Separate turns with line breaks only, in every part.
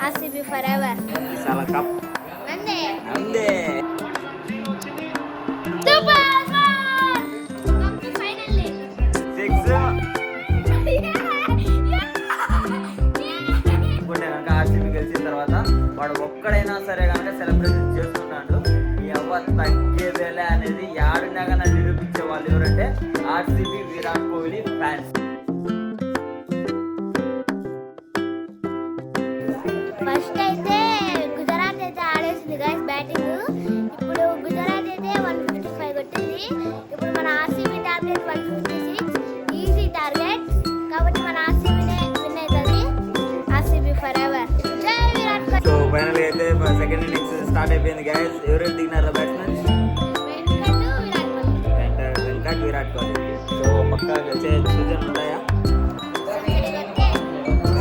RCB forever.
ఈసాల cup
నందే
నందే.
Super come to final
6 RCB గెలిచిన తర్వాత వాడు ఒక్కడైనా సరే కనుక సెలబ్రేషన్ చేసుకుంటాడు. ఈ అవ్వ తగ్గేదేలే అనేది యాడున్నా కానీ నిరూపించే వాళ్ళు ఎవరంటే RCB Virat Kohli fans.
First అయితే గుజరాత్ అయితే ఆడేసింది గైస్ బ్యాటింగ్. ఇప్పుడు గుజరాత్ అయితే 155 కొట్టింది. ఇప్పుడు మన ఆర్సీబీ టార్గెట్ 156 ఈజీ టార్గెట్. కాబట్టి మన ఆర్సీబీనే విన్ అవుతుంది. RCB for ever. జై విరాట్ కోహ్లీ.
సో ఫైనల్ అయితే సెకండ్ ఇన్నింగ్స్ స్టార్ట్ అయిపోయింది గైస్. ఎవరైతే దిగినారు బ్యాట్స్మెన్? వెంకట్ విరాట్ కోహ్లీ. సో పక్కా వచ్చే సూచనలు ఉంటాయా?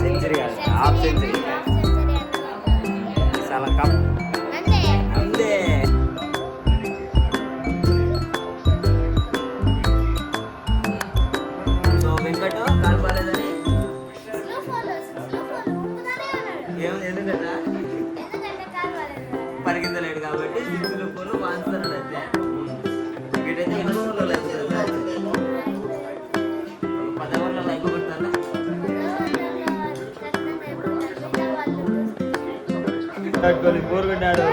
సెంచరీ కాదు, హాఫ్ సెంచరీ. చాలా కప్ అందే. సో వెంకట్ కాలు బాలేదని ఎందుకంటే పరిగెత్తలేడు కాబట్టి 6 4 వాన్స్తాడు అంతే. ఇక్కడైతే 8 ఓవర్లలో అయిపోతుంది. 10 ఓవర్లలో అయిపోగొడతారా? విరాట్ కోహ్లీ 4 కొట్టాడు.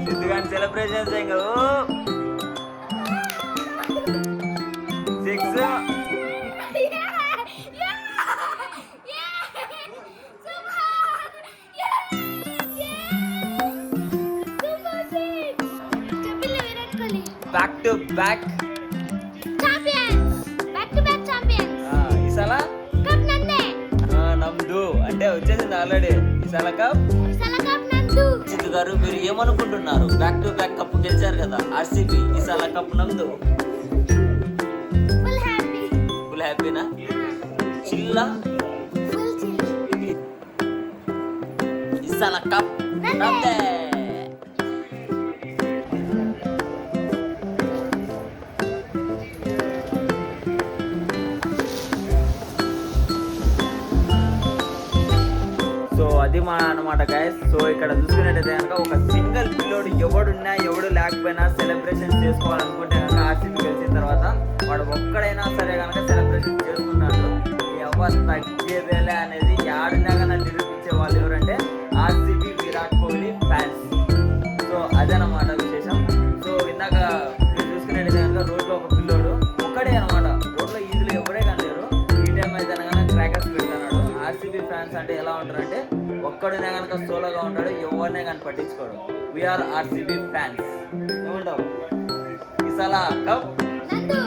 సిద్ధుగాని సెలబ్రేషన్స్ ఇంకా 6 back to back
champions. Back to back champions.
ఈసాల
కప్ నందే.
నమ్దు అంటే వచ్చేసింది ఆల్రెడీ. ఈసాల కప్
నందు.
సిద్ధు గారు మీరు ఏమనుకుంటున్నారు? బ్యాక్ టు బ్యాక్ కప్ గెలిచారు కదా ఆర్సీబీ. ఈసాల కప్ నందు
ఫుల్ హ్యాపీ.
ఫుల్ హ్యాపీనా? చిల్లా
ఫుల్ చిల్.
ఈసాల కప్ నందే. సో అది మా అన్నమాట గైస్. సో ఇక్కడ చూసుకున్నట్టయితే కనుక ఒక సింగిల్ పిల్లోడు ఎవడున్నా ఎవడు లేకపోయినా సెలబ్రేషన్ చేసుకోవాలనుకుంటే కనుక ఆర్సీబీ గెలిచిన తర్వాత వాడు ఒక్కడైనా సరే కనుక సెలబ్రేషన్ చేసుకున్నాడు. ఎవరు తగ్గేదేలే అనేది యాడున్నా కానీ నిరూపించే వాళ్ళు ఎవరంటే RCB Virat Kohli fans. So అదనమాట విశేషం. సో ఇందాక మీరు చూసుకున్నట్టయితే కనుక రోడ్లో ఒక పిల్లోడు ఒక్కడే అనమాట. రోడ్లో ఈజీలో ఎవరే కనలేరు. ఈ టైం అయితే కనుక క్రాకర్స్ పెడుతున్నాడు. ఆర్సీబీ ఫ్యాన్స్ అంటే ఎలా ఉంటారంటే ఒక్కడనే కనుక సోలోగా ఉంటాడు, ఎవరినే కానీ పట్టించుకోడు. We are RCB fans. ఏమంటావు? ఈసాల కప్
నందు.